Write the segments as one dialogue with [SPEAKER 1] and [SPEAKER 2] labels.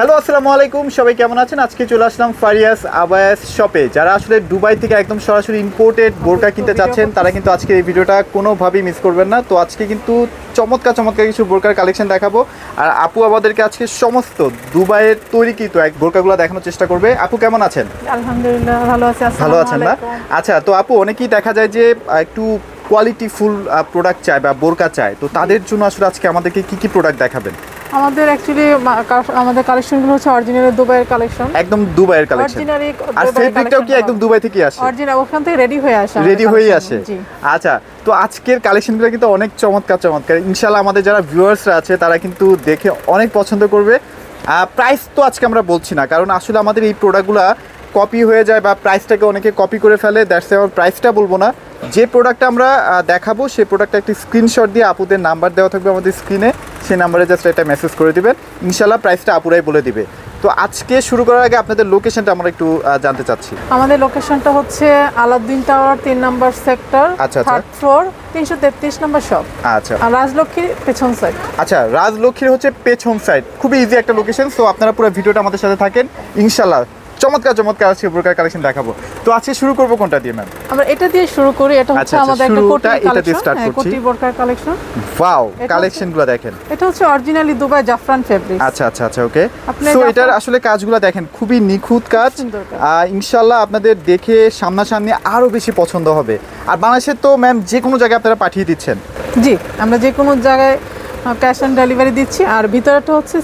[SPEAKER 1] Hello আসসালামু আলাইকুম, সবাই কেমন আছেন? আজকে চলে আসলাম ফারিয়াস আবায়াস শপে। যারা আসলে দুবাই থেকে একদম সরাসরি ইম্পোর্টেড বোরকা কিনতে চাচ্ছেন তারা কিন্তু আজকে এই ভিডিওটা কোনোভাবেই মিস করবেন না। তো আজকে কিন্তু চমৎকার কিছু বোরকার কালেকশন দেখাবো, আর আপু আমাদেরকে আজকে সমস্ত দুবাইয়ের তৈরিকৃত এক বোরকাগুলো দেখানোর চেষ্টা করবে। আপু কেমন আছেন?
[SPEAKER 2] আলহামদুলিল্লাহ ভালো আছি।
[SPEAKER 1] ভালো আছেন না? আচ্ছা, তো আপু অনেকেই দেখা যায় যে একটু কোয়ালিটিফুল প্রোডাক্ট চায় বা বোরকা চায়, তো তাদের জন্য আসলে আজকে আমাদেরকে কি কি প্রোডাক্ট দেখাবেন?
[SPEAKER 2] আমাদের অ্যাকচুয়ালি আমাদের কালেকশনগুলো হচ্ছে অরিজিনাল দুবাইয়ের কালেকশন,
[SPEAKER 1] একদম দুবাইয়ের কালেকশন। আর ফেব্রিকটাও কি একদম দুবাই থেকে আসে?
[SPEAKER 2] অরিজিনাল ওখান থেকে রেডি হয়ে আসে।
[SPEAKER 1] আচ্ছা, তো আজকের কালেকশনগুলো কিন্তু অনেক চমৎকার। ইনশাআল্লাহ আমাদের যারা ভিউয়ার্সরা আছে তারা কিন্তু দেখে অনেক পছন্দ করবে। প্রাইস তো আজকে আমরা বলছি না, কারণ আসলে আমাদের এই প্রোডাক্টগুলো কপি হয়ে যায় বা প্রাইসটাকে অনেকে কপি করে ফেলে, দ্যাটস আমার প্রাইসটা বলবো না। যে প্রোডাক্টটা আমরা দেখাবো সেই প্রোডাক্টটা একটি স্ক্রিনশট দিয়ে আপুদের নাম্বার দেওয়া থাকবে আমাদের স্ক্রিনে, সেই নাম্বারে জাস্ট এটা মেসেজ করে দিবেন, ইনশাআল্লাহ প্রাইসটা আপুরাই বলে দিবে। তো আজকে শুরু করার আগে আপনাদের লোকেশনটা আমরা একটু জানতে চাচ্ছি।
[SPEAKER 2] আমাদের লোকেশনটা হচ্ছে আলাউদ্দিন টাওয়ার 3 নম্বর সেক্টর, 3rd ফ্লোর, 333 নম্বর শপ। আচ্ছা, আর রাজলক্ষ্মীর পেছন সাইড।
[SPEAKER 1] আচ্ছা, রাজলক্ষ্মীর হচ্ছে পেছন সাইড, খুবই ইজি একটা লোকেশন। সো আপনারা পুরো ভিডিওটা আমাদের সাথে থাকেন, ইনশাআল্লাহ চমৎকার আজকে বোরকার কালেকশন দেখাবো। তো আজকে শুরু করব কোনটা দিয়ে ম্যাম?
[SPEAKER 2] আমরা এটা দিয়ে শুরু করি। এটা হচ্ছে আমাদের একটা কোটি কালেকশন, কোটি বোরকার কালেকশন।
[SPEAKER 1] ওয়াও, কালেকশনগুলো দেখেন।
[SPEAKER 2] এটা হচ্ছে অরিজিনালি দুবাই জাফরান ফেব্রিক্স।
[SPEAKER 1] আচ্ছা, ওকে। সো এটার আসলে কাজগুলো দেখেন, খুবই নিখুঁত কাজ। ইনশাআল্লাহ আপনাদের দেখে সামনাসামনি আরো বেশি পছন্দ হবে। আর বাংলাদেশে তো ম্যাম যে কোনো জায়গায় আপনারা পাঠিয়ে দিচ্ছেন?
[SPEAKER 2] জি, আমরা যে কোনো জায়গায় ক্যাশ অন ডেলিভারি দিচ্ছি। আর ভিতরটা হচ্ছে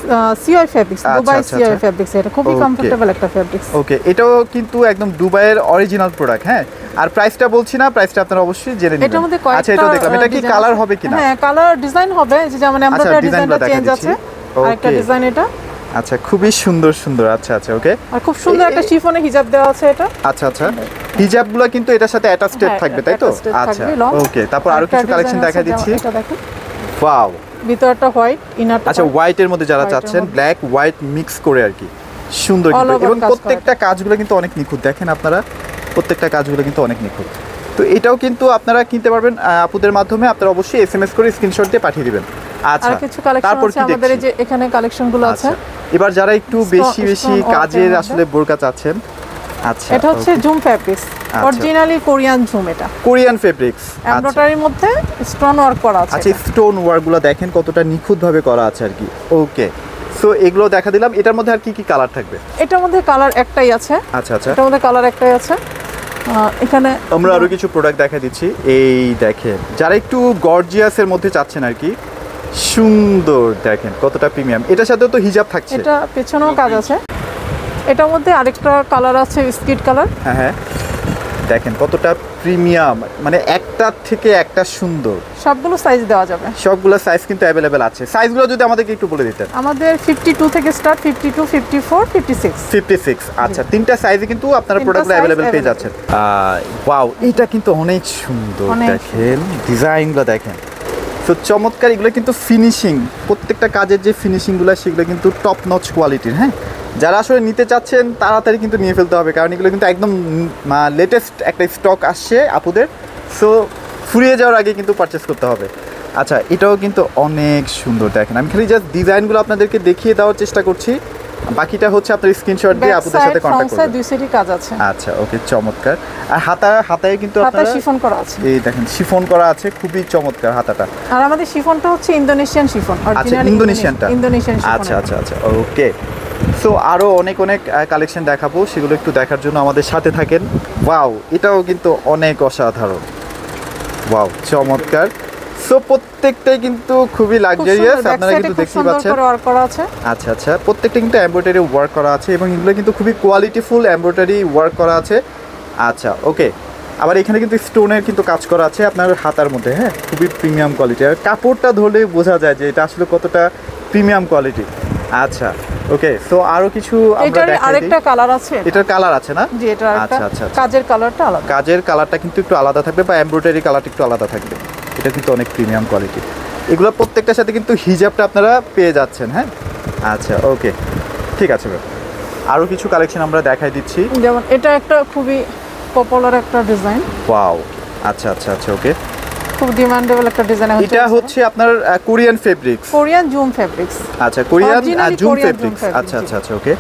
[SPEAKER 2] CI fabrics, Dubai CI fabrics. এটা খুবই কমফোর্টেবল একটা ফেব্রিক্স।
[SPEAKER 1] ওকে, এটাও কিন্তু একদম দুবাইয়ের অরিজিনাল প্রোডাক্ট। হ্যাঁ, আর প্রাইসটা বলছি না, প্রাইসটা আপনারা অবশ্যই জেনে নেবেন।
[SPEAKER 2] এটার মধ্যে
[SPEAKER 1] আচ্ছা, এটা দেখলাম, এটা কি কালার হবে কিনা?
[SPEAKER 2] হ্যাঁ, কালার ডিজাইন হবে, যেমন এমব্রয়ডারি ডিজাইনটা চেঞ্জ আছে। আর একটা ডিজাইন এটা।
[SPEAKER 1] আচ্ছা, খুবই সুন্দর। আচ্ছা, ওকে।
[SPEAKER 2] আর খুব সুন্দর একটা শিফনে হিজাব দেওয়া আছে এটা।
[SPEAKER 1] আচ্ছা, হিজাবগুলো কিন্তু এটার সাথে অ্যাটাচড থাকবে, তাই তো? আচ্ছা, ওকে। তারপর আরো কিছু কালেকশন দেখা দিচ্ছি।
[SPEAKER 2] এটা দেখেন,
[SPEAKER 1] ওয়াও,
[SPEAKER 2] ভিতরটা হোয়াইট, ইনারটা।
[SPEAKER 1] আচ্ছা, হোয়াইটের মধ্যে যারা চাচ্ছেন, ব্ল্যাক হোয়াইট মিক্স করে আর কি, সুন্দর কিন্তু। এবং প্রত্যেকটা কাজগুলো কিন্তু অনেক নিখুঁত, দেখেন আপনারা, প্রত্যেকটা কাজগুলো কিন্তু অনেক নিখুঁত। তো এটাও কিন্তু আপনারা কিনতে পারবেন আপুদের মাধ্যমে। আপনারা অবশ্যই এসএমএস করে স্ক্রিনশট দিয়ে পাঠিয়ে দিবেন। আচ্ছা,
[SPEAKER 2] কিছু কালেকশন আছে আমাদের, যে এখানে কালেকশনগুলো আছে।
[SPEAKER 1] এবার যারা একটু বেশি কাজের আসলে বোরকা চাচ্ছেন, আচ্ছা,
[SPEAKER 2] এটা হচ্ছে zoom fabrics, originally Korean zoom. এটা
[SPEAKER 1] কোরিয়ান ফেব্রিক্স,
[SPEAKER 2] এমব্রয়ডারির মধ্যে স্টোন ওয়ার্ক করা আছে।
[SPEAKER 1] আচ্ছা, স্টোন ওয়ার্কগুলো দেখেন কতটা নিখুঁতভাবে করা আছে আর কি। ওকে, সো এগুলো দেখা দিলাম। এটার মধ্যে আর কি কি কালার থাকবে?
[SPEAKER 2] এটার মধ্যে কালার একটাই আছে।
[SPEAKER 1] আচ্ছা,
[SPEAKER 2] এটার মধ্যে কালার একটাই আছে। এখানে
[SPEAKER 1] আমরা আরো কিছু প্রোডাক্ট দেখা দিচ্ছি। এই দেখেন, যারা একটু গর্জিয়াসের মধ্যে চাচ্ছেন আর কি, সুন্দর দেখেন কতটা প্রিমিয়াম। এটার সাথে তো হিজাব থাকছে।
[SPEAKER 2] এটা পেছনেও কাজ আছে। এটার মধ্যে আরেকটা কালার আছে, স্কিট কালার।
[SPEAKER 1] হ্যাঁ, দেখেন কতটা প্রিমিয়াম, মানে একটা থেকে একটা সুন্দর।
[SPEAKER 2] সবগুলো সাইজ দেওয়া যাবে,
[SPEAKER 1] সবগুলো সাইজ কিন্তু অ্যাভেলেবেল আছে। সাইজগুলো যদি আমাদেরকে একটু বলে দিতেন।
[SPEAKER 2] আমাদের 52 থেকে স্টার্ট, 52, 54, 56।
[SPEAKER 1] আচ্ছা, তিনটা সাইজে কিন্তু আপনারা প্রোডাক্টগুলো অ্যাভেলেবেল পেয়ে যাচ্ছেন। ওয়াও, এটা কিন্তু অনেক সুন্দর, দেখেন ডিজাইনগুলো দেখেন, তো চমৎকার। এগুলো কিন্তু ফিনিশিং, প্রত্যেকটা কাজের যে ফিনিশিংগুলো সেগুলো কিন্তু টপ নচ কোয়ালিটির। হ্যাঁ, যারা আসলে নিতে চাচ্ছেন তাড়াতাড়ি কিন্তু নিয়ে ফেলতে হবে, কারণ এগুলো কিন্তু একদম লেটেস্ট একটা স্টক আসছে আপুদের। সো ফুরিয়ে যাওয়ার আগে কিন্তু পারচেস করতে হবে। আচ্ছা, এটাও কিন্তু অনেক সুন্দর, দেখেন। আমি খালি জাস্ট ডিজাইনগুলো আপনাদেরকে দেখিয়ে দেওয়ার চেষ্টা করছি, বাকিটা হচ্ছে আপনার স্ক্রিনশট দিয়ে আপুদের সাথে কন্টাক্ট করবেন।
[SPEAKER 2] দুই সাইডে কাজ আছে।
[SPEAKER 1] আচ্ছা, ওকে, চমৎকার। আর হাতায় কিন্তু
[SPEAKER 2] আপনারা শিফন করা আছে।
[SPEAKER 1] এই দেখেন, শিফন করা আছে, খুবই চমৎকার হাতাটা।
[SPEAKER 2] আর আমাদের শিফনটা হচ্ছে ইন্দোনেশিয়ান শিফন,
[SPEAKER 1] অরিজিনাল ইন্দোনেশিয়ানটা।
[SPEAKER 2] শিফন।
[SPEAKER 1] আচ্ছা, ওকে। সো আরো অনেক কালেকশন দেখাবো, সেগুলো একটু দেখার জন্য আমাদের সাথে থাকেন। ওয়াও, এটাও কিন্তু অনেক অসাধারণ। ওয়াও, চমৎকার। সো প্রত্যেকটাই কিন্তু খুবই লাক্সারিয়াস, আপনারা কিন্তু দেখতেই পাচ্ছেন। আচ্ছা, প্রত্যেকটা কিন্তু এমব্রয়ডারি ওয়ার্ক করা আছে, এবং এগুলো কিন্তু খুবই কোয়ালিটিফুল এমব্রয়ডারি ওয়ার্ক করা আছে। আচ্ছা, ওকে। আবার এখানে কিন্তু স্টোনের কিন্তু কাজ করা আছে আপনার হাতার মধ্যে। হ্যাঁ, খুবই প্রিমিয়াম কোয়ালিটি। আর কাপড়টা ধরলে বোঝা যায় যে এটা আসলে কতটা প্রিমিয়াম কোয়ালিটি। আচ্ছা, ওকে। সো আরো কিছু আমরা দেখাই।
[SPEAKER 2] আরেকটা কালার আছে,
[SPEAKER 1] এটার কালার আছে না?
[SPEAKER 2] জি, এটা আচ্ছা, কাজের কালারটা আলাদা।
[SPEAKER 1] কাজের কালারটা কিন্তু একটু আলাদা থাকবে, বা এমব্রয়ডারি কালারটা একটু আলাদা থাকবে। এটা কিন্তু অনেক প্রিমিয়াম কোয়ালিটি। এগুলো প্রত্যেকটার সাথে কিন্তু হিজাবটা আপনারা পেয়ে যাচ্ছেন। হ্যাঁ, আচ্ছা, ওকে, ঠিক আছে। আরো কিছু কালেকশন আমরা দেখাই দিচ্ছি,
[SPEAKER 2] যেমন এটা একটা খুবই পপুলার একটা ডিজাইন।
[SPEAKER 1] ওয়াও, আচ্ছা, ওকে।
[SPEAKER 2] খুব ডিমান্ডেবল একটা ডিজাইন হচ্ছে।
[SPEAKER 1] এটা হচ্ছে আপনার Korean fabrics,
[SPEAKER 2] Korean zoom fabrics.
[SPEAKER 1] আচ্ছা কোরিয়ান জুম ফেব্রিক্স, আচ্ছা আচ্ছা আচ্ছা ওকে।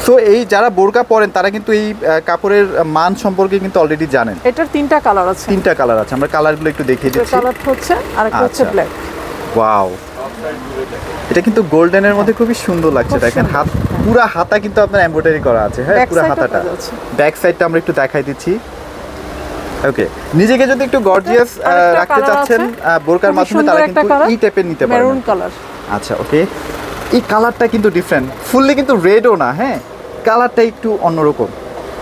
[SPEAKER 1] সো এই যারা বোরকা পরেন তারা কিন্তু এই কাপড়ের মান সম্পর্কে কিন্তু অলরেডি জানেন।
[SPEAKER 2] এটার তিনটা কালার আছে,
[SPEAKER 1] তিনটা কালার আছে, আমরা কালারগুলো একটু দেখিয়ে দিচ্ছি।
[SPEAKER 2] কালারটা হচ্ছে আর একটা হচ্ছে
[SPEAKER 1] আচ্ছা।
[SPEAKER 2] ব্ল্যাক।
[SPEAKER 1] ওয়াও, এটা কিন্তু গোল্ডেনের মধ্যে খুবই সুন্দর লাগছে।
[SPEAKER 2] খুব
[SPEAKER 1] দেখেন হাত, পুরো হাতা কিন্তু আপনার এমব্রয়ডারি করা আছে, হ্যাঁ
[SPEAKER 2] Back
[SPEAKER 1] পুরো
[SPEAKER 2] side-টা
[SPEAKER 1] হাতাটা।
[SPEAKER 2] কাজ আছে।
[SPEAKER 1] ব্যাক সাইডটা আমরা একটু দেখাই দিচ্ছি। ওকে, নিজেকে যদি একটু গর্জিয়াস
[SPEAKER 2] আরেকটা
[SPEAKER 1] রাখতে
[SPEAKER 2] colour
[SPEAKER 1] চাচ্ছেন বোরকার
[SPEAKER 2] খুবই
[SPEAKER 1] মাধ্যমে,
[SPEAKER 2] সুন্দর
[SPEAKER 1] তারা
[SPEAKER 2] একটা
[SPEAKER 1] কিন্তু
[SPEAKER 2] colour,
[SPEAKER 1] এই টাইপের নিতে পারেন।
[SPEAKER 2] Maroon colour.
[SPEAKER 1] আচ্ছা ওকে, এই কালারটা কিন্তু ডিফারেন্ট, ফুললি কিন্তু রেডও না, হ্যাঁ কালারটা একটু অন্যরকম,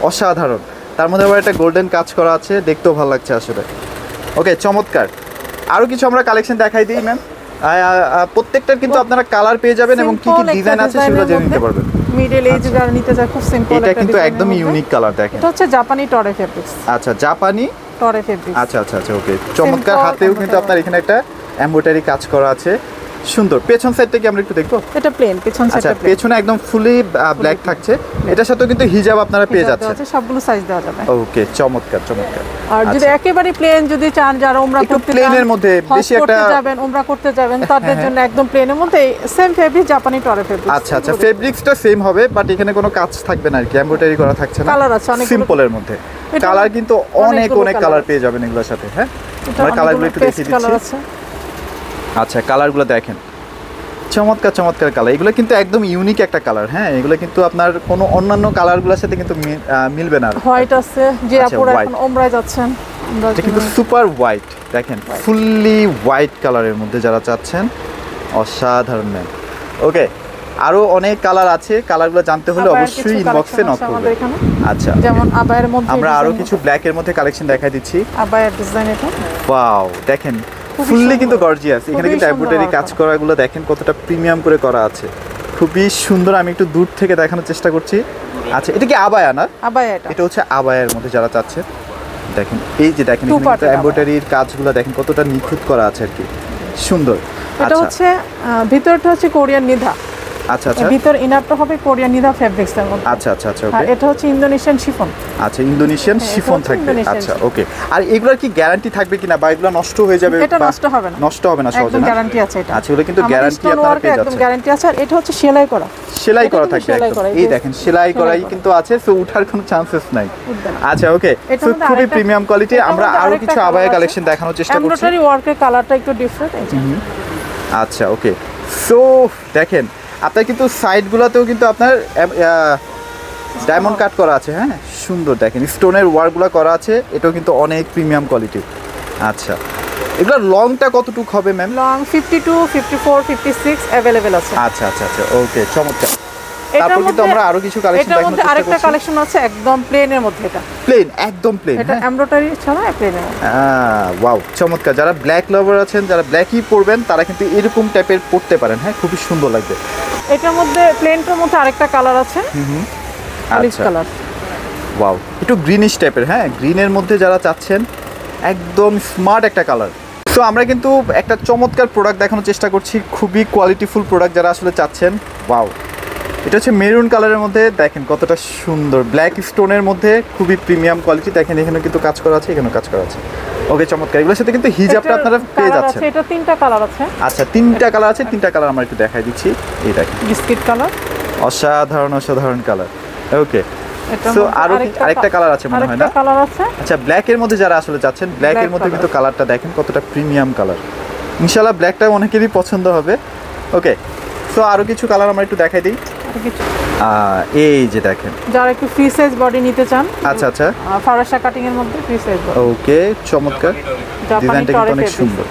[SPEAKER 1] অসাধারণ। তার মধ্যে আবার একটা গোল্ডেন কাজ করা আছে, দেখতেও ভালো লাগছে আসলে। ওকে, চমৎকার। আরও কিছু আমরা কালেকশন দেখাই দিই ম্যাম। প্রত্যেকটার কিন্তু আপনারা কালার পেয়ে যাবেন এবং কি কি ডিজাইন আছে সেগুলো জেনে নিতে পারবেন।
[SPEAKER 2] মিডল এজ যারা নিতে চায় খুব সিম্পল
[SPEAKER 1] এটা কিন্তু একদম ইউনিক কালার, দেখেন।
[SPEAKER 2] এটা হচ্ছে জাপানি টরে ফেব্রিক্স।
[SPEAKER 1] আচ্ছা, জাপানি
[SPEAKER 2] টরে ফেব্রিক্স।
[SPEAKER 1] আচ্ছা আচ্ছা আচ্ছা ওকে, চমৎকার।
[SPEAKER 2] Simple
[SPEAKER 1] হাতেও কিন্তু আপনার এখানে একটা এমব্রয়ডারি কাজ করা আছে, সুন্দর। পেছন সাইডটা কি আমরা একটু দেখবো?
[SPEAKER 2] এটা প্লেন, পেছন
[SPEAKER 1] আচ্ছা,
[SPEAKER 2] সাইডটা প্লেন।
[SPEAKER 1] পেছনে একদম ফুলি ব্ল্যাক থাকছে। এটার সাথেও কিন্তু হিজাব আপনারা পেয়ে যাচ্ছেন।
[SPEAKER 2] সবগুলো সাইজ দেওয়া যাবে।
[SPEAKER 1] ওকে, চমৎকার চমৎকার।
[SPEAKER 2] আর যদি একেবারে প্লেন যদি চান, যারা উমরা
[SPEAKER 1] একটু
[SPEAKER 2] করতে
[SPEAKER 1] প্লেনের মধ্যে বেশি একটা
[SPEAKER 2] যাবেন, উমরা করতে যাবেন, তাদের জন্য একদম প্লেনের মধ্যে সেম ফেব্রিক, জাপানি টরে ফেব্রিক।
[SPEAKER 1] আচ্ছা আচ্ছা, ফেব্রিক্সটা সেম হবে, বাট এখানে কোনো কাজ থাকবে না আর কি, এমব্রয়ডারি করা থাকছে না।
[SPEAKER 2] কালার আছে অনেক,
[SPEAKER 1] সিম্পলের মধ্যে কালার কিন্তু অনেক অনেক কালার পেয়ে যাবেন এগুলোর সাথে। হ্যাঁ, আমরা কালারগুলো একটু দেখিয়ে দিচ্ছি। আচ্ছা, কালারগুলো দেখেন, চমৎকার চমৎকার কালার। এগুলো কিন্তু একদম ইউনিক একটা কালার, হ্যাঁ এগুলো কিন্তু আপনার কোনো অন্যান্য কালারগুলোর সাথে কিন্তু মিলবে না।
[SPEAKER 2] হোয়াইট আছে, যে আপুরা এখন ওমরায় যাচ্ছেন,
[SPEAKER 1] এটা কিন্তু সুপার হোয়াইট, দেখেন ফুললি হোয়াইট কালারের মধ্যে যারা চাচ্ছেন, অসাধারণ ম্যাম। ওকে, আরো অনেক কালার আছে, কালারগুলো জানতে হলে অবশ্যই ইনবক্সে নক করবেন।
[SPEAKER 2] আচ্ছা, যেমন আবায়ের মধ্যে
[SPEAKER 1] আমরা আরো কিছু ব্ল্যাকের মধ্যে কালেকশন দেখাই দিচ্ছি।
[SPEAKER 2] আবায়ের ডিজাইন এটা,
[SPEAKER 1] ওয়াও দেখেন, ফুললি কিন্তু গর্জিয়াস। এখানে কিন্তু এমব্রয়ডারি কাজ করাগুলো দেখেন কতটা প্রিমিয়াম করে করা আছে, খুবই সুন্দর। আমি একটু দূর থেকে দেখানোর চেষ্টা করছি। আচ্ছা, এটা কি আবায়া না?
[SPEAKER 2] আবায়া, এটা
[SPEAKER 1] হচ্ছে আবায়ার মধ্যে যারা চাচ্ছে, দেখেন এই যে দেখেন এমব্রয়ডারির কাজগুলো দেখেন কতটা নিখুঁত করা আছে আর কি, সুন্দর।
[SPEAKER 2] এটা হচ্ছে ভিতরটা হচ্ছে কোরিয়ান নিধা।
[SPEAKER 1] আচ্ছা আচ্ছা,
[SPEAKER 2] ভিতর ইনারটা হবে কোরিয়ান নিধা ফেব্রিক্স এর মধ্যে।
[SPEAKER 1] আচ্ছা আচ্ছা আচ্ছা
[SPEAKER 2] আর
[SPEAKER 1] ওকে,
[SPEAKER 2] এটা হচ্ছে ইন্দোনেশিয়ান শিফন।
[SPEAKER 1] আচ্ছা, ইন্দোনেশিয়ান শিফন থাকবে। আচ্ছা ওকে, আর এগুলোর কি গ্যারান্টি থাকবে কিনা, বা এগুলো নষ্ট হয়ে যাবে?
[SPEAKER 2] এটা নষ্ট হবে না,
[SPEAKER 1] নষ্ট হবে না সহজে
[SPEAKER 2] একদম
[SPEAKER 1] না?
[SPEAKER 2] গ্যারান্টি আছে এটা।
[SPEAKER 1] আচ্ছা, এগুলো কিন্তু গ্যারান্টি আপনারা পেয়ে যাচ্ছেন,
[SPEAKER 2] একদম গ্যারান্টি আছে। আর এটা হচ্ছে সেলাই করা,
[SPEAKER 1] সেলাই করা থাকবে একদম। এই দেখেন সেলাই করাই কিন্তু আছে, সো উঠার কোনো চান্সেস নাই। আচ্ছা ওকে, সো খুবই প্রিমিয়াম কোয়ালিটি। আমরা আরো কিছু আবায়া কালেকশন দেখানোর চেষ্টা করছি।
[SPEAKER 2] এমব্রয়ডারি ওয়ার্কের কালারটা একটু ডিফারেন্ট।
[SPEAKER 1] আচ্ছা ওকে, সো দেখেন আপনার কিন্তু সাইডগুলোতেও কিন্তু আপনার ডায়মন্ড কাট করা আছে, হ্যাঁ সুন্দর। দেখেন স্টোনের ওয়ার্কগুলো করা আছে, এটাও কিন্তু অনেক প্রিমিয়াম কোয়ালিটি। আচ্ছা, এগুলোর লংটা কতটুকু হবে ম্যাম?
[SPEAKER 2] লং 52, 54, 56 अवेलेबल আছে।
[SPEAKER 1] আচ্ছা আচ্ছা আচ্ছা ওকে, চমৎকার। তারপর কিন্তু আমরা আরো কিছু কালেকশন দেখানোর চেষ্টা করছি।
[SPEAKER 2] আরেকটা কালেকশন আছে একদম প্লেনের মধ্যে, এটা
[SPEAKER 1] প্লেন, একদম প্লেন।
[SPEAKER 2] এটা এমব্রয়ডারি ছাড়া প্লেনের।
[SPEAKER 1] ওয়াও, চমৎকার। যারা ব্ল্যাক লাভার আছেন, যারা ব্ল্যাকই পরবেন, তারা কিন্তু এরকম টাইপের পরতে পারেন, হ্যাঁ খুবই সুন্দর লাগবে।
[SPEAKER 2] এটার মধ্যে প্লেনটার মধ্যে আরেকটা কালার আছে, অলিভ কালার।
[SPEAKER 1] ওয়াও, একটু গ্রিনিশ টাইপের, হ্যাঁ গ্রিনের মধ্যে যারা চাচ্ছেন, একদম স্মার্ট একটা কালার। তো আমরা কিন্তু একটা চমৎকার প্রোডাক্ট দেখানোর চেষ্টা করছি, খুবই কোয়ালিটিফুল প্রোডাক্ট যারা আসলে চাচ্ছেন। ওয়াও, এটা হচ্ছে মেরুন কালারের মধ্যে, দেখেন কতটা সুন্দর, ব্ল্যাক স্টোনের মধ্যে, খুবই প্রিমিয়াম কোয়ালিটি। দেখেন এখানে কিন্তু কাজ করা আছে, এখানেও কাজ করা আছে। ওকে, চমৎকার। এগুলোর সাথে কিন্তু হিজাবটা আপনারা পেয়ে যাচ্ছেন।
[SPEAKER 2] এটা তিনটা কালার আছে।
[SPEAKER 1] আচ্ছা, তিনটা কালার আছে, তিনটা কালার আমরা একটু দেখাই দিচ্ছি। এই দেখেন
[SPEAKER 2] বিস্কিট কালার,
[SPEAKER 1] অসাধারণ অসাধারণ কালার। ওকে, সো আরো আরেকটা কালার আছে মনে হয় না?
[SPEAKER 2] কালার আছে।
[SPEAKER 1] আচ্ছা, ব্ল্যাকের মধ্যে যারা আসলে চাচ্ছেন, ব্ল্যাকের মধ্যে কিন্তু কালারটা দেখেন কতটা প্রিমিয়াম কালার। ইনশাআল্লাহ ব্ল্যাকটা অনেকেরই পছন্দ হবে। ওকে, সো আরো কিছু কালার আমরা একটু দেখাই দিই। এই যে দেখেন,
[SPEAKER 2] যারা একটু ফ্রি সাইজ বডি নিতে চান।
[SPEAKER 1] আচ্ছা আচ্ছা,
[SPEAKER 2] ফারাশা কাটিং এর মধ্যে ফ্রি সাইজ বডি।
[SPEAKER 1] ওকে, চমৎকার। ডিজাইনটা কিন্তু অনেক সুন্দর।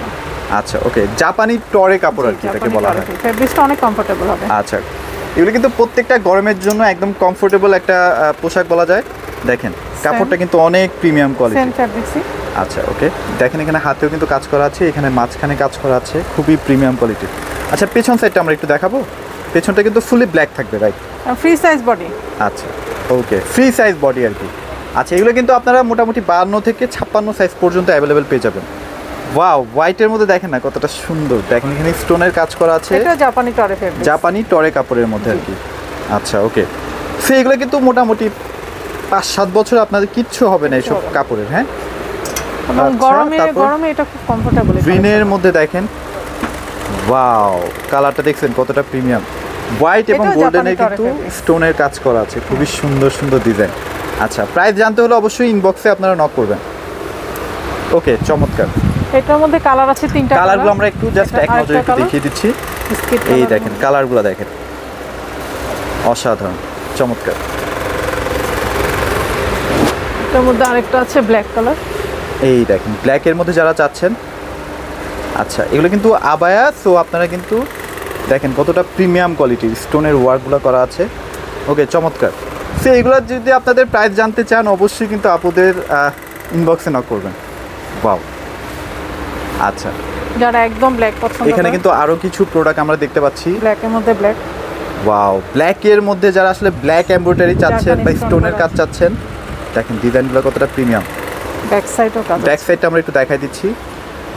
[SPEAKER 1] আচ্ছা ওকে, জাপানি টরে কাপড় আর কি এটাকে বলা হয়।
[SPEAKER 2] ফেব্রিকটা অনেক কমফোর্টেবল হবে।
[SPEAKER 1] আচ্ছা, এগুলো কিন্তু প্রত্যেকটা গরমের জন্য একদম কমফোর্টেবল একটা পোশাক বলা যায়। দেখেন কাপড়টা কিন্তু অনেক প্রিমিয়াম কোয়ালিটি।
[SPEAKER 2] সেম ফেব্রিক্সই।
[SPEAKER 1] আচ্ছা ওকে, দেখেন এখানে হাতেও কিন্তু কাজ করা আছে, এখানে মাঝখানে কাজ করা আছে, খুবই প্রিমিয়াম কোয়ালিটি। আচ্ছা, পেছন সাইডটা আমরা একটু দেখাবো। পেছনটা কিন্তু ফুলি ব্ল্যাক থাকবে, রাইট?
[SPEAKER 2] Free size body.
[SPEAKER 1] আচ্ছা ওকে, ফ্রি সাইজ বডি আর কি। আচ্ছা, এগুলো কিন্তু আপনারা মোটামুটি 52 থেকে 56 সাইজ পর্যন্ত অ্যাভেলেবেল পেয়ে যাবেন। ওয়াও, হোয়াইটের মধ্যে দেখেন না কতটা সুন্দর, দেখেন এখানে স্টোনের কাজ করা আছে।
[SPEAKER 2] এটা জাপানি টরে ফেব্রিক,
[SPEAKER 1] জাপানি টরে কাপড়ের মধ্যে আর কি। আচ্ছা ওকে, সো এগুলো কিন্তু মোটামুটি 5-7 বছর আপনাদের কিচ্ছু হবে না এইসব কাপড়ের। হ্যাঁ,
[SPEAKER 2] এবং গরমে এটা খুব কমফোর্টেবল।
[SPEAKER 1] গ্রিনের মধ্যে দেখেন, ওয়াও কালারটা দেখছেন কতটা প্রিমিয়াম, হোয়াইট এবং গোল্ডেনে কিন্তু স্টোনের কাজ করা আছে, খুবই সুন্দর সুন্দর ডিজাইন। আচ্ছা, প্রাইস জানতে হলে অবশ্যই ইনবক্সে আপনারা নক করবেন। ওকে, চমৎকার।
[SPEAKER 2] এটার মধ্যে কালার আছে 3টা।
[SPEAKER 1] কালারগুলো আমরা একটু জাস্ট এক নজরে একটু দেখিয়ে দিচ্ছি। এই দেখেন কালারগুলো দেখেন, অসাধারণ, চমৎকার।
[SPEAKER 2] এটার মধ্যে আরেকটা আছে ব্ল্যাক কালার।
[SPEAKER 1] এই দেখেন ব্ল্যাকের মধ্যে যারা চাচ্ছেন, আচ্ছা এগুলো কিন্তু আবায়া, সো আপনারা কিন্তু দেখেন কতটা প্রিমিয়াম কোয়ালিটির স্টোনের ওয়ার্কগুলো করা আছে। ওকে, চমৎকার। সো এগুলো যদি আপনাদের প্রাইস জানতে চান অবশ্যই কিন্তু আপুদের ইনবক্সে নক করবেন। ওয়াও, আচ্ছা,
[SPEAKER 2] যারা একদম ব্ল্যাক পছন্দ করেন,
[SPEAKER 1] এখানে কিন্তু আরো কিছু প্রোডাক্ট আমরা দেখতে পাচ্ছি।
[SPEAKER 2] ব্ল্যাকের মধ্যে ব্ল্যাক,
[SPEAKER 1] ওয়াও, ব্ল্যাকের মধ্যে যারা আসলে ব্ল্যাক এমব্রয়ডারি চাচ্ছেন বা স্টোনের কাজ চাচ্ছেন, দেখেন ডিজাইনগুলো কতটা প্রিমিয়াম।
[SPEAKER 2] ব্যাক সাইডও কাজ,
[SPEAKER 1] ব্যাক সাইডটা আমরা একটু দেখাই দিচ্ছি।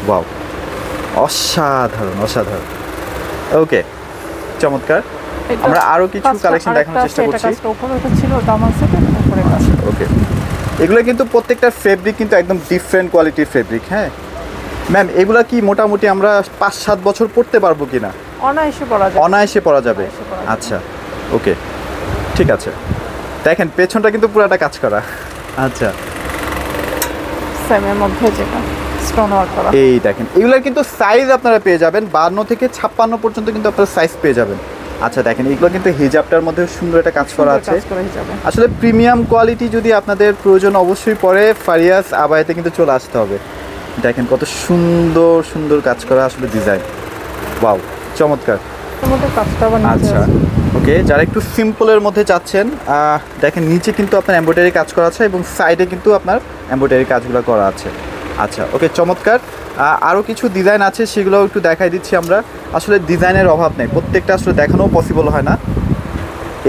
[SPEAKER 1] ওয়াও, অসাধারণ অসাধারণ। ওকে, চমৎকার। আমরা আরো কিছু কালেকশন দেখানোর চেষ্টা করছি। ওকে, এগুলো কিন্তু প্রত্যেকটা ফেব্রিক কিন্তু একদম ডিফারেন্ট কোয়ালিটির ফেব্রিক। হ্যাঁ ম্যাম, এগুলা কি মোটামুটি আমরা 5-7 বছর পড়তে পারবো কিনা? অনায়াসে পরা যাবে। আচ্ছা, ওকে, ঠিক আছে। দেখেন পেছনটা কিন্তু পুরাটা কাজ করা। আচ্ছা,
[SPEAKER 2] সেমের মধ্যে যেটা স্টোন ওয়ার্ক করা।
[SPEAKER 1] এই দেখেন এগুলোর কিন্তু সাইজ আপনারা পেয়ে যাবেন 52 থেকে 56 পর্যন্ত কিন্তু আপনারা সাইজ পেয়ে যাবেন। আচ্ছা, দেখেন এগুলো কিন্তু হিজাবটার মধ্যে সুন্দর একটা কাজ করা আছে। আসলে প্রিমিয়াম কোয়ালিটি যদি আপনাদের প্রয়োজন অবশ্যই পড়ে, ফারিয়াস আবায়াতে কিন্তু চলে আসতে হবে। দেখেন কত সুন্দর সুন্দর কাজ করা আসলে ডিজাইন। ওয়াও, চমৎকার। আচ্ছা, ওকে, যারা একটু সিম্পলের মধ্যে চাচ্ছেন, দেখেন নিচে কিন্তু আপনার এমব্রয়ডারি কাজ করা আছে এবং সাইডে কিন্তু আপনার এমব্রয়ডারি কাজগুলো করা আছে। আচ্ছা, ওকে, চমৎকার। আরও কিছু ডিজাইন আছে, সেগুলো একটু দেখাই দিচ্ছি আমরা। আসলে ডিজাইনের অভাব নেই, প্রত্যেকটা আসলে দেখানো পসিবল হয় না।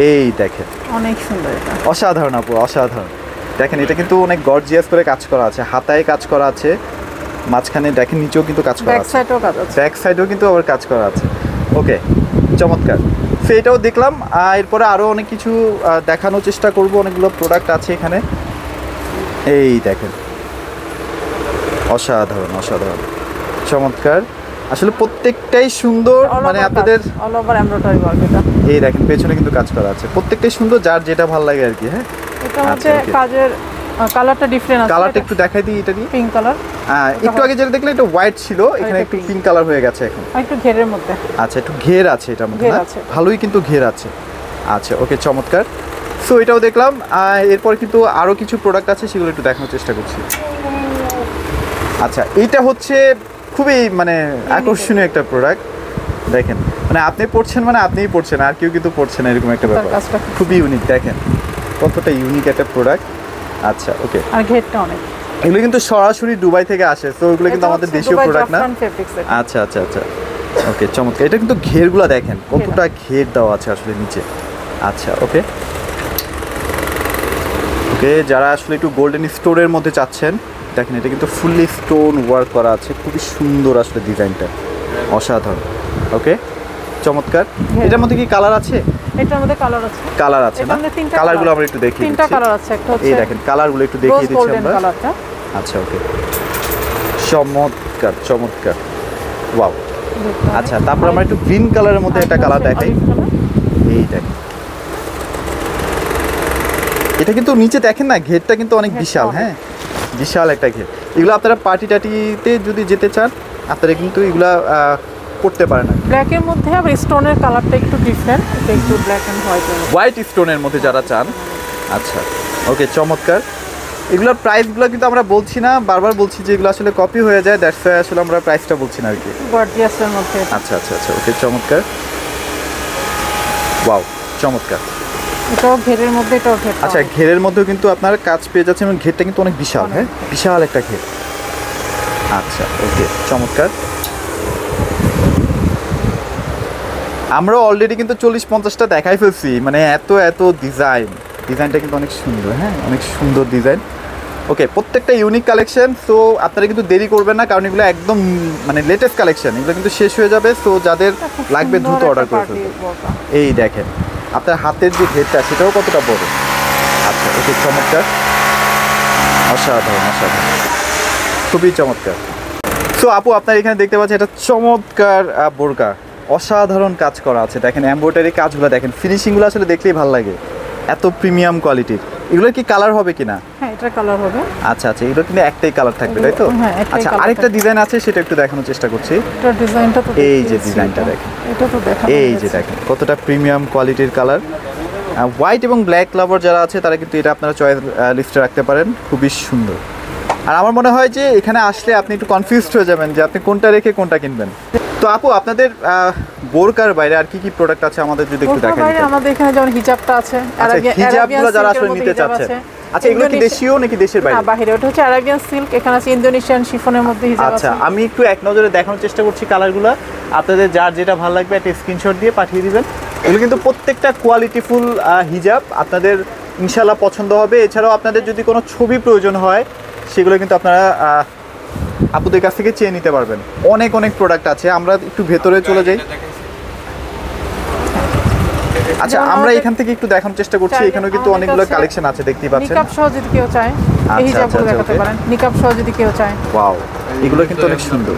[SPEAKER 1] এই দেখেন,
[SPEAKER 2] অনেক সুন্দর, এটা
[SPEAKER 1] অসাধারণ আপু, অসাধারণ। দেখেন এটা কিন্তু অনেক গর্জিয়াস করে কাজ করা আছে, হাতায় কাজ করা আছে, মাঝখানে দেখেন নিচেও কিন্তু কাজ করা আছে, ব্যাক সাইডেও কিন্তু আবার কাজ করা আছে। ওকে, চমৎকার। সো এটাও দেখলাম, এরপরে আরও অনেক কিছু দেখানোর চেষ্টা করব। অনেকগুলো প্রোডাক্ট আছে এখানে। এই দেখেন, অসাধারণ অসাধারণ, চমৎকার। আসলে প্রত্যেকটাই সুন্দর, মানে আপনাদের
[SPEAKER 2] অল ওভার এমব্রয়ডারি ওয়ার্ক। এটা
[SPEAKER 1] এই দেখেন পেছনে কিন্তু কাজ করা আছে, প্রত্যেকটাই সুন্দর, যার যেটা ভালো লাগে আর কি। হ্যাঁ,
[SPEAKER 2] এটা হচ্ছে কাজের কালারটা ডিফারেন্ট আছে।
[SPEAKER 1] কালারটা একটু দেখাই দিই, এটা দিয়ে
[SPEAKER 2] পিঙ্ক কালার।
[SPEAKER 1] একটু আগে যেটা দেখলে এটা হোয়াইট ছিল, এখানে একটু পিঙ্ক কালার হয়ে গেছে এখন।
[SPEAKER 2] একটু ঘেরের মধ্যে।
[SPEAKER 1] আচ্ছা, একটু ঘের আছে এটার মধ্যে, ভালোই কিন্তু ঘের আছে। আচ্ছা, ওকে, চমৎকার। সো এটাও দেখলাম। এরপর কিন্তু আরও কিছু প্রোডাক্ট আছে, সেগুলো একটু দেখানোর চেষ্টা করছি। আচ্ছা, এইটা হচ্ছে খুবই মানে আকর্ষণীয় একটা প্রোডাক্ট। দেখেন, মানে আপনি পড়ছেন মানে আপনিই পড়ছেন, আর কেউ কিন্তু পড়ছে না, এরকম একটা ব্যাপার। খুবই ইউনিক, দেখেন কতটা ইউনিক একটা প্রোডাক্ট। আচ্ছা, ওকে,
[SPEAKER 2] আর ঘেরটা অনেক।
[SPEAKER 1] এগুলো কিন্তু সরাসরি দুবাই থেকে আসে, তো ওগুলো কিন্তু আমাদের দেশীয় প্রোডাক্ট না। আচ্ছা আচ্ছা আচ্ছা, ওকে, চমৎকার। এটা কিন্তু ঘেরগুলো দেখেন কতটা ঘের দেওয়া আছে আসলে নিচে। আচ্ছা, ওকে ওকে, যারা আসলে একটু গোল্ডেন স্টোনের মধ্যে চাচ্ছেন, দেখেন এটা কিন্তু ফুললি স্টোন ওয়ার্ক করা আছে, খুবই সুন্দর আসলে ডিজাইনটা, অসাধারণ। ওকে, চমৎকার। এটার মধ্যে কি কালার আছে?
[SPEAKER 2] এটার মধ্যে কালার আছে।
[SPEAKER 1] কালার আছে না? কালারগুলো আমরা একটু দেখিয়ে দিচ্ছি।
[SPEAKER 2] 3টা কালার আছে, একটা হচ্ছে
[SPEAKER 1] এই দেখেন কালারগুলো একটু দেখিয়ে দিচ্ছি আমরা। আচ্ছা, ওকে, চমৎকার চমৎকার, ওয়াও। আচ্ছা, তারপর আমরা একটু গ্রিন কালারের মধ্যে একটা কালার দেখাই। এই দেখেন, এটা কিন্তু নিচে দেখেন না, ঘেরটা কিন্তু অনেক বিশাল। হ্যাঁ, বিশাল একটা ঘের। এগুলো আপনারা পার্টি টাটিতে যদি যেতে চান, আপনারা কিন্তু এগুলা করতে পারেন না।
[SPEAKER 2] ব্ল্যাকের মধ্যে আবার স্টোনের কালারটা একটু ডিফারেন্ট, এটা একটু ব্ল্যাক এন্ড
[SPEAKER 1] হোয়াইট স্টোনের মধ্যে যারা চান। আচ্ছা, ওকে, চমৎকার। এগুলোর প্রাইসগুলো কিন্তু আমরা বলছি না, বারবার বলছি যে এগুলো আসলে কপি হয়ে যায়, দ্যাটস ওয়াই আসলে আমরা প্রাইসটা বলছি না আর কি।
[SPEAKER 2] গর্জিয়াসের মধ্যে।
[SPEAKER 1] আচ্ছা আচ্ছা আচ্ছা, ওকে, চমৎকার, ওয়াও, চমৎকার।
[SPEAKER 2] এটাও ঘেরের মধ্যে, এটাও ঘের।
[SPEAKER 1] আচ্ছা, ঘেরের মধ্যেও কিন্তু আপনার কাজ পেয়ে যাচ্ছেন এবং ঘেরটা কিন্তু অনেক বিশাল। হ্যাঁ, বিশাল একটা ঘের। আচ্ছা, ওকে, চমৎকার। আমরা অলরেডি কিন্তু 40-50টা দেখাই ফেলছি, মানে এত এত ডিজাইনটা কিন্তু অনেক সুন্দর। হ্যাঁ, অনেক সুন্দর ডিজাইন। ওকে, প্রত্যেকটা ইউনিক কালেকশন। সো আপনারা কিন্তু দেরি করবেন না, কারণ এগুলো একদম মানে লেটেস্ট কালেকশন, এগুলো কিন্তু শেষ হয়ে যাবে। সো যাদের লাগবে দ্রুত অর্ডার করে ফেলবেন। এই দেখেন আপনার হাতের যে ঘেরটা, সেটাও কতটা বড়। আচ্ছা, ওকে, চমৎকার, অসাধারণ অসাধারণ। খুবই চমৎকার। সো আপু আপনার এখানে দেখতে পাচ্ছেন এটা চমৎকার বোরকা, অসাধারণ কাজ করা আছে। দেখেন এমব্রয়ডারি কাজগুলো দেখেন, ফিনিশিংগুলো আসলে দেখলেই ভালো লাগে, এত প্রিমিয়াম কোয়ালিটির। এগুলোর কি কালার হবে কিনা?
[SPEAKER 2] হ্যাঁ, এটা কালার হবে।
[SPEAKER 1] আচ্ছা আচ্ছা, এগুলো কিন্তু একটাই কালার থাকবে তাই তো?
[SPEAKER 2] হ্যাঁ, একটাই
[SPEAKER 1] আচ্ছা,
[SPEAKER 2] colour
[SPEAKER 1] আরেকটা
[SPEAKER 2] থাকবে।
[SPEAKER 1] ডিজাইন আছে সেটা একটু দেখানোর চেষ্টা করছি।
[SPEAKER 2] এটা ডিজাইনটা তো
[SPEAKER 1] এই যে
[SPEAKER 2] দেখিয়েছি,
[SPEAKER 1] ডিজাইনটা দেখেন,
[SPEAKER 2] এটা তো দেখানো
[SPEAKER 1] এই যে
[SPEAKER 2] হয়েছে।
[SPEAKER 1] দেখেন কতটা প্রিমিয়াম কোয়ালিটির কালার। হোয়াইট এবং ব্ল্যাক লাভার যারা আছে তারা কিন্তু এটা আপনারা চয়েস লিস্টে রাখতে পারেন, খুবই সুন্দর। আর আমার মনে হয় যে এখানে আসলে আপনি একটু কনফিউজড হয়ে যাবেন যে আপনি কোনটা রেখে কোনটা কিনবেন। তো আপু আপনাদের বোরকার বাইরে আর কি কি প্রোডাক্ট আছে আমাদের যদি একটু
[SPEAKER 2] বোরকার
[SPEAKER 1] দেখান।
[SPEAKER 2] বাইরে আমাদের এখানে যেমন হিজাবটা আছে,
[SPEAKER 1] আচ্ছা, হিজাবগুলো যারা আসলে
[SPEAKER 2] silk-এর
[SPEAKER 1] নিতে
[SPEAKER 2] মধ্যে হিজাব
[SPEAKER 1] চাচ্ছেন।
[SPEAKER 2] আছে।
[SPEAKER 1] আচ্ছা, এগুলো কি দেশীয় নাকি দেশের বাইরে?
[SPEAKER 2] না, বাইরে। ওটা হচ্ছে আরাবিয়ান সিল্ক, এখানে আছে ইন্দোনেশিয়ান শিফনের মধ্যে হিজাব
[SPEAKER 1] আচ্ছা,
[SPEAKER 2] আছে।
[SPEAKER 1] আমি একটু এক নজরে দেখানোর চেষ্টা করছি কালারগুলো। আপনাদের যার যেটা ভালো লাগবে একটা স্ক্রিনশট দিয়ে পাঠিয়ে দিবেন। এগুলো কিন্তু প্রত্যেকটা কোয়ালিটিফুল হিজাব, আপনাদের ইনশাল্লাহ পছন্দ হবে। এছাড়াও আপনাদের যদি কোনো ছবি প্রয়োজন হয় সেগুলো কিন্তু আপনারা আপুদের কাছ থেকে চেয়ে নিতে পারবেন। অনেক অনেক প্রোডাক্ট আছে, আমরা একটু ভেতরে চলে যাই। আচ্ছা,
[SPEAKER 2] যেমন
[SPEAKER 1] আমরা
[SPEAKER 2] আমাদের
[SPEAKER 1] এখান থেকে একটু দেখানোর চেষ্টা করছি। এখানেও কিন্তু
[SPEAKER 2] আমাদের
[SPEAKER 1] অনেকগুলো
[SPEAKER 2] কাছে
[SPEAKER 1] কালেকশন আছে, দেখতেই পাচ্ছেন।
[SPEAKER 2] নিকাব সহ যদি কেউ চায় এই হিজাবগুলো
[SPEAKER 1] আচ্ছা,
[SPEAKER 2] দেখাতে
[SPEAKER 1] okay।
[SPEAKER 2] পারেন। নিকাব সহ যদি কেউ চায়।
[SPEAKER 1] ওয়াও, এগুলো কিন্তু অনেক সুন্দর।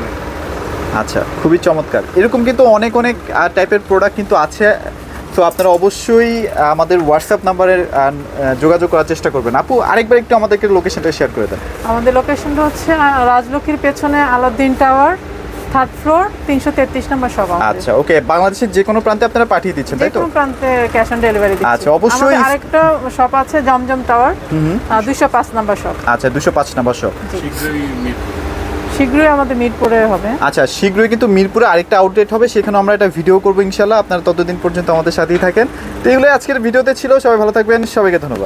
[SPEAKER 1] আচ্ছা, খুবই চমৎকার। এরকম কিন্তু অনেক অনেক টাইপের প্রোডাক্ট কিন্তু আছে। তো আপনারা অবশ্যই আমাদের হোয়াটসঅ্যাপ নাম্বারে যোগাযোগ করার চেষ্টা করবেন। আপু আরেকবার একটু আমাদেরকে লোকেশনটা শেয়ার করে দেন।
[SPEAKER 2] আমাদের লোকেশনটা হচ্ছে রাজলক্ষ্মীর পেছনে আলাউদ্দিন টাওয়ার, 3rd ফ্লোর, 333 নম্বর শপ।
[SPEAKER 1] আচ্ছা, ওকে। বাংলাদেশের যে কোনো প্রান্তে আপনারা পাঠিয়ে দিচ্ছেন তাই তো?
[SPEAKER 2] যেকোনো প্রান্তে ক্যাশ অন ডেলিভারি দিচ্ছি।
[SPEAKER 1] আচ্ছা, অবশ্যই।
[SPEAKER 2] আমাদের আরেকটা শপ আছে জমজম টাওয়ার, 205 নম্বর শপ।
[SPEAKER 1] আচ্ছা, 205 নাম্বার শপ।
[SPEAKER 2] শীঘ্রই আমাদের মিরপুরে হবে।
[SPEAKER 1] আচ্ছা, শীঘ্রই কিন্তু মিরপুরে আরেকটা আউটলেট হবে, সেখানে আমরা একটা ভিডিও করবো ইনশাল্লাহ। আপনারা ততদিন পর্যন্ত আমাদের সাথেই থাকেন। তো এগুলো আজকের ভিডিওতে ছিল। সবাই ভালো থাকবেন, সবাইকে ধন্যবাদ।